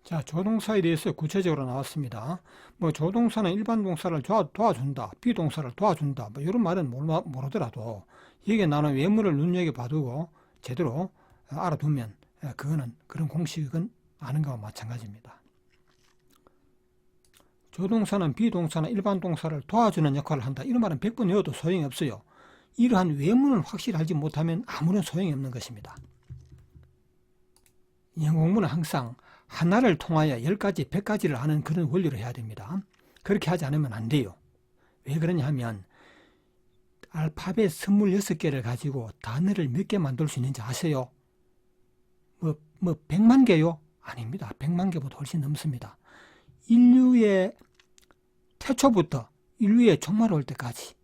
자, 조동사에 대해서 구체적으로 나왔습니다. 뭐 조동사는 일반 동사를 도와준다, 비동사를 도와준다, 뭐 이런 말은 모르더라도 여기에 나오는 외문을 눈여겨봐두고 제대로 알아두면 그거는 그런 공식은 아는 거와 마찬가지입니다. 조동사는 비동사나 일반 동사를 도와주는 역할을 한다. 이런 말은 100번 외워도 소용이 없어요. 이러한 외문을 확실히 알지 못하면 아무런 소용이 없는 것입니다. 영어 공부는 항상 하나를 통하여 10가지, 100가지를 하는 그런 원리로 해야 됩니다. 그렇게 하지 않으면 안 돼요. 왜 그러냐 하면 알파벳 26개를 가지고 단어를 몇 개 만들 수 있는지 아세요? 뭐 100만 개요? 아닙니다. 100만 개보다 훨씬 넘습니다. 인류의 태초부터 인류의 종말이 올 때까지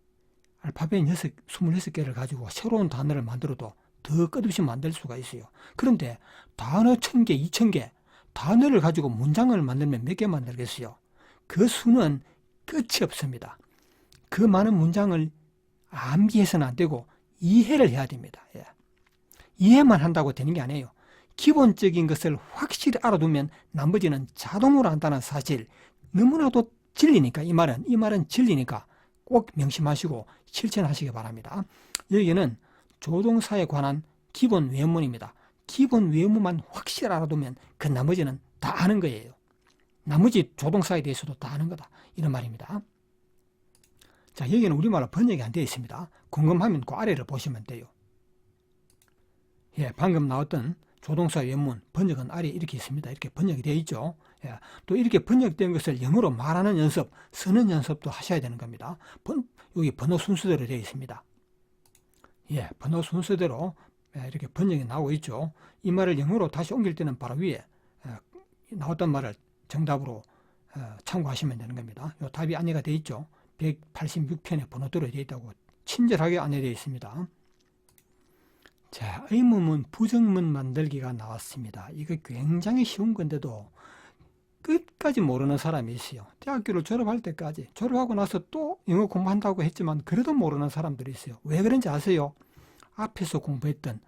알파벳 26개를 가지고 새로운 단어를 만들어도 더 끝없이 만들 수가 있어요. 그런데 단어 1000개, 2000개 단어를 가지고 문장을 만들면 몇 개 만들겠어요? 그 수는 끝이 없습니다. 그 많은 문장을 암기해서는 안 되고 이해를 해야 됩니다. 예. 이해만 한다고 되는 게 아니에요. 기본적인 것을 확실히 알아두면 나머지는 자동으로 한다는 사실, 너무나도 진리니까, 이 말은 진리니까 꼭 명심하시고 실천하시기 바랍니다. 여기는 조동사에 관한 기본 외문입니다. 기본 외문만 확실히 알아두면 그 나머지는 다 아는 거예요. 나머지 조동사에 대해서도 다 아는 거다, 이런 말입니다. 자, 여기는 우리말로 번역이 안 되어 있습니다. 궁금하면 그 아래를 보시면 돼요. 예, 방금 나왔던 조동사 외문 번역은 아래에 이렇게 있습니다. 이렇게 번역이 되어 있죠. 예, 또 이렇게 번역된 것을 영어로 말하는 연습, 쓰는 연습도 하셔야 되는 겁니다. 여기 번호 순서대로 되어 있습니다. 예, 번호 순서대로 이렇게 번역이 나오고 있죠. 이 말을 영어로 다시 옮길 때는 바로 위에 나왔던 말을 정답으로 참고하시면 되는 겁니다. 이 답이 안내가 되어 있죠. 186편에 번호대로 되어 있다고 친절하게 안내되어 있습니다. 자, 의문문, 부정문 만들기가 나왔습니다. 이거 굉장히 쉬운 건데도 끝까지 모르는 사람이 있어요. 대학교를 졸업할 때까지, 졸업하고 나서 또 영어 공부한다고 했지만 그래도 모르는 사람들이 있어요. 왜 그런지 아세요? 앞에서 공부했던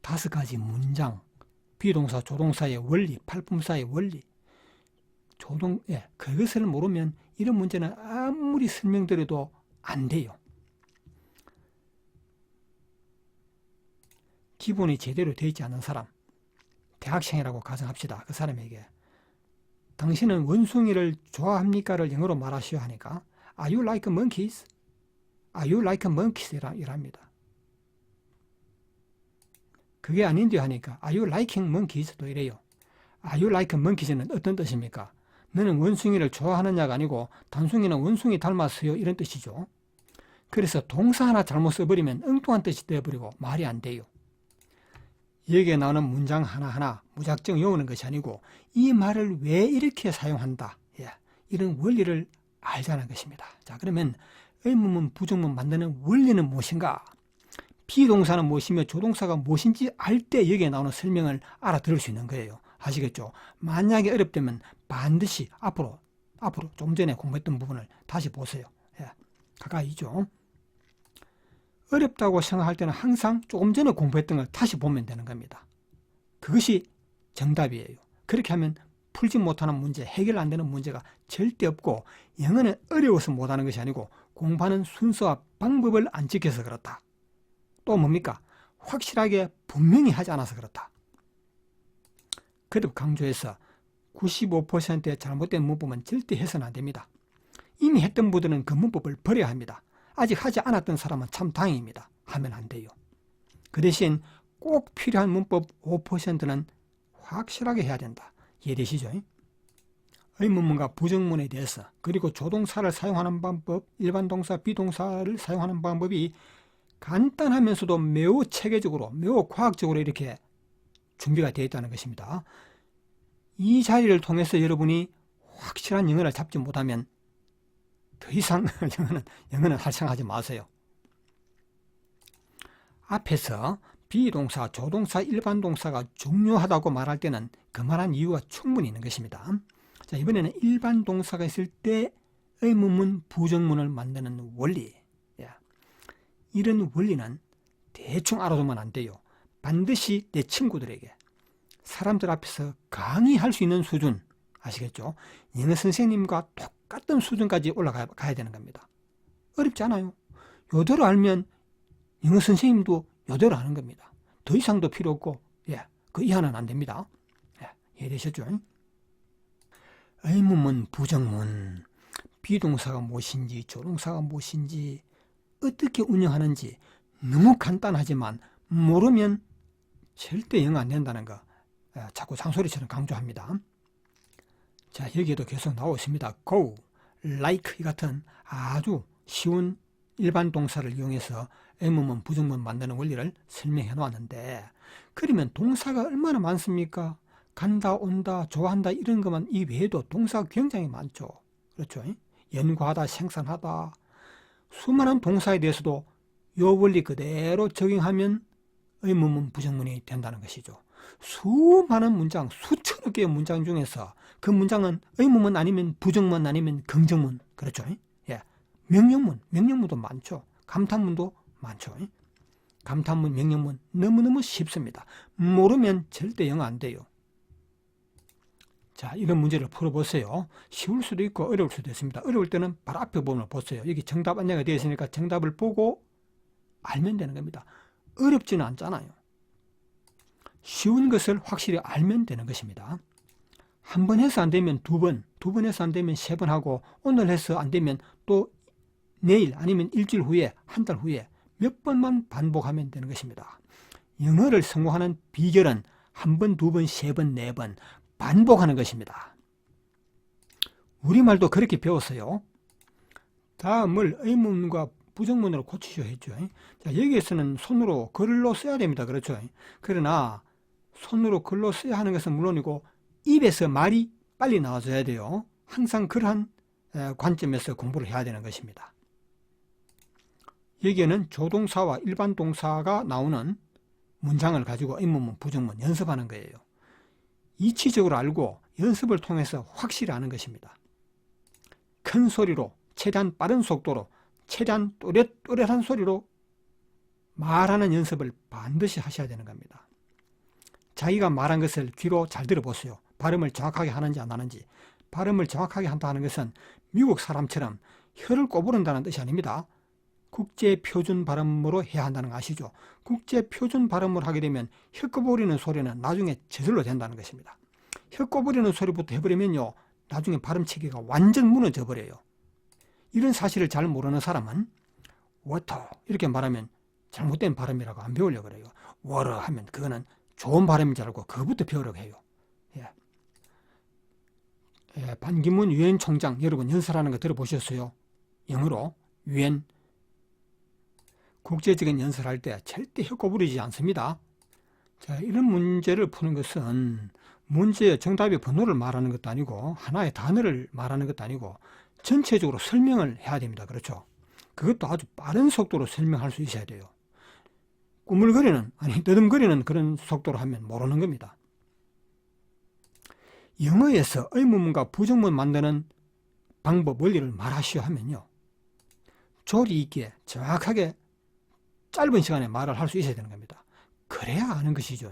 5가지 문장, 비동사, 조동사의 원리, 팔품사의 원리, 그것을 모르면 이런 문제는 아무리 설명드려도 안 돼요. 기본이 제대로 되어 있지 않은 사람, 대학생이라고 가정합시다. 그 사람에게 당신은 원숭이를 좋아합니까?를 영어로 말하시오 하니까 Are you like monkeys? Are you like monkeys? 이랍니다. 그게 아닌데 하니까 Are you liking monkeys? 또 이래요. Are you like monkeys는 어떤 뜻입니까? 너는 원숭이를 좋아하느냐가 아니고 단숭이는 원숭이 닮았어요, 이런 뜻이죠. 그래서 동사 하나 잘못 써버리면 엉뚱한 뜻이 되어버리고 말이 안 돼요. 여기에 나오는 문장 하나하나 무작정 외우는 것이 아니고 이 말을 왜 이렇게 사용한다, 이런 원리를 알자는 것입니다. 자, 그러면 의문문, 부정문 만드는 원리는 무엇인가? 비동사는 무엇이며 조동사가 무엇인지 알 때 여기에 나오는 설명을 알아들을 수 있는 거예요. 아시겠죠? 만약에 어렵다면 반드시 앞으로 좀 전에 공부했던 부분을 다시 보세요. 가까이 있죠. 어렵다고 생각할 때는 항상 조금 전에 공부했던 걸 다시 보면 되는 겁니다. 그것이 정답이에요. 그렇게 하면 풀지 못하는 문제, 해결 안 되는 문제가 절대 없고, 영어는 어려워서 못하는 것이 아니고 공부하는 순서와 방법을 안 지켜서 그렇다. 또 뭡니까? 확실하게 분명히 하지 않아서 그렇다. 그렇게 강조해서 95%의 잘못된 문법은 절대 해서는 안 됩니다. 이미 했던 분들은 그 문법을 버려야 합니다. 아직 하지 않았던 사람은 참 다행입니다. 하면 안 돼요. 그 대신 꼭 필요한 문법 5%는 확실하게 해야 된다. 이해되시죠? 의문문과 부정문에 대해서, 그리고 조동사를 사용하는 방법, 일반 동사, 비동사를 사용하는 방법이 간단하면서도 매우 체계적으로, 매우 과학적으로 이렇게 준비가 되어 있다는 것입니다. 이 자리를 통해서 여러분이 확실한 영어를 잡지 못하면 더 이상 영어는 활성하지 마세요. 앞에서 비동사, 조동사, 일반 동사가 중요하다고 말할 때는 그만한 이유가 충분히 있는 것입니다. 자, 이번에는 일반 동사가 있을 때 의문문, 부정문을 만드는 원리. 이런 원리는 대충 알아두면 안 돼요. 반드시 내 친구들에게, 사람들 앞에서 강의할 수 있는 수준, 아시겠죠? 영어 선생님과 똑같은 수준까지 올라가야 되는 겁니다. 어렵지 않아요. 요대로 알면 영어 선생님도 요대로 하는 겁니다. 더 이상도 필요 없고, 그 이하는 안 됩니다. 이해되셨죠? 의문문, 부정문, 비동사가 무엇인지, 조동사가 무엇인지, 어떻게 운영하는지 너무 간단하지만 모르면 절대 영어 안 된다는 거 자꾸 상소리처럼 강조합니다. 자, 여기에도 계속 나오고 있습니다. go, like 이 같은 아주 쉬운 일반 동사를 이용해서 의문문, 부정문 만드는 원리를 설명해 놓았는데, 그러면 동사가 얼마나 많습니까? 간다, 온다, 좋아한다 이런 것만 이외에도 동사가 굉장히 많죠. 그렇죠? 연구하다, 생산하다, 수많은 동사에 대해서도 요 원리 그대로 적용하면 의문문, 부정문이 된다는 것이죠. 수많은 문장, 수천여 개의 문장 중에서 그 문장은 의문문 아니면 부정문 아니면 긍정문, 그렇죠? 명령문도 많죠. 감탄문도 많죠. 감탄문, 명령문 너무너무 쉽습니다. 모르면 절대 영어 안 돼요. 자, 이런 문제를 풀어보세요. 쉬울 수도 있고 어려울 수도 있습니다. 어려울 때는 바로 앞에 부분을 보세요. 여기 정답 안내가 되어 있으니까 정답을 보고 알면 되는 겁니다. 어렵지는 않잖아요. 쉬운 것을 확실히 알면 되는 것입니다. 한 번 해서 안 되면 두 번 해서 안 되면 세 번 하고, 오늘 해서 안 되면 또 내일 아니면 일주일 후에, 한 달 후에 몇 번만 반복하면 되는 것입니다. 영어를 성공하는 비결은 한 번, 두 번, 세 번, 네 번 반복하는 것입니다. 우리말도 그렇게 배웠어요. 다음을 의문문과 부정문으로 고치셔 했죠. 자, 여기에서는 손으로 글로 써야 됩니다. 그렇죠? 그러나 손으로 글로 써야 하는 것은 물론이고 입에서 말이 빨리 나와줘야 돼요. 항상 그러한 관점에서 공부를 해야 되는 것입니다. 여기에는 조동사와 일반 동사가 나오는 문장을 가지고 의문문, 부정문 연습하는 거예요. 이치적으로 알고 연습을 통해서 확실히 아는 것입니다. 큰 소리로, 최대한 빠른 속도로, 최대한 또렷한 소리로 말하는 연습을 반드시 하셔야 되는 겁니다. 자기가 말한 것을 귀로 잘 들어보세요. 발음을 정확하게 하는지 안 하는지. 발음을 정확하게 한다는 것은 미국 사람처럼 혀를 꼬부른다는 뜻이 아닙니다. 국제 표준 발음으로 해야 한다는 거 아시죠? 국제 표준 발음을 하게 되면 혀 꼬부리는 소리는 나중에 저절로 된다는 것입니다. 혀 꼬부리는 소리부터 해버리면요, 나중에 발음 체계가 완전 무너져 버려요. 이런 사실을 잘 모르는 사람은 water 이렇게 말하면 잘못된 발음이라고 안 배우려고 그래요. water 하면 그거는 좋은 발음인 줄 알고 그거부터 배우려고 해요. 반기문 유엔 총장 여러분 연설하는 거 들어보셨어요? 영어로 유엔 국제적인 연설할 때 절대 혀 꼬부리지 않습니다. 자, 이런 문제를 푸는 것은 문제의 정답의 번호를 말하는 것도 아니고 하나의 단어를 말하는 것도 아니고 전체적으로 설명을 해야 됩니다. 그렇죠? 그것도 아주 빠른 속도로 설명할 수 있어야 돼요. 꾸물거리는, 아니 더듬거리는 그런 속도로 하면 모르는 겁니다. 영어에서 의문문과 부정문 만드는 방법, 원리를 말하시오 하면요, 조리 있게 정확하게 짧은 시간에 말을 할 수 있어야 되는 겁니다. 그래야 아는 것이죠.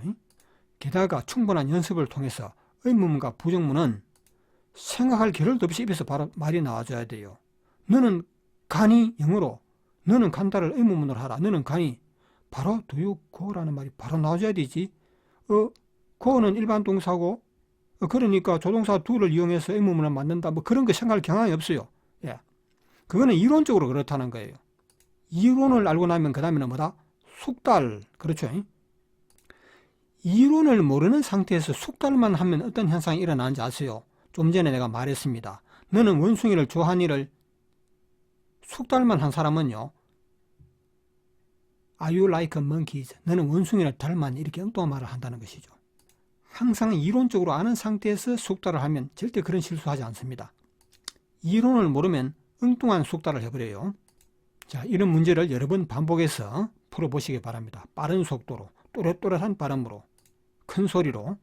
게다가 충분한 연습을 통해서 의문문과 부정문은 생각할 겨를도 없이 입에서 바로 말이 나와줘야 돼요. 너는 가니? 영어로 너는 간다를 의문문으로 하라. 너는 가니? 바로 do you go라는 말이 바로 나와줘야 되지. go는 일반 동사고 그러니까 조동사 do를 이용해서 의문문을 만든다. 뭐 그런 거 생각할 경향이 없어요. 그거는 이론적으로 그렇다는 거예요. 이론을 알고 나면 그 다음에는 뭐다? 숙달. 그렇죠? 이론을 모르는 상태에서 숙달만 하면 어떤 현상이 일어나는지 아세요? 좀 전에 내가 말했습니다. 너는 원숭이를 좋아하니를 숙달만 한 사람은요, Are you like monkeys? 너는 원숭이를 닮았니? 이렇게 엉뚱한 말을 한다는 것이죠. 항상 이론적으로 아는 상태에서 숙달을 하면 절대 그런 실수하지 않습니다. 이론을 모르면 엉뚱한 숙달을 해버려요. 자, 이런 문제를 여러 번 반복해서 풀어보시기 바랍니다. 빠른 속도로, 또렷또렷한 발음으로, 큰 소리로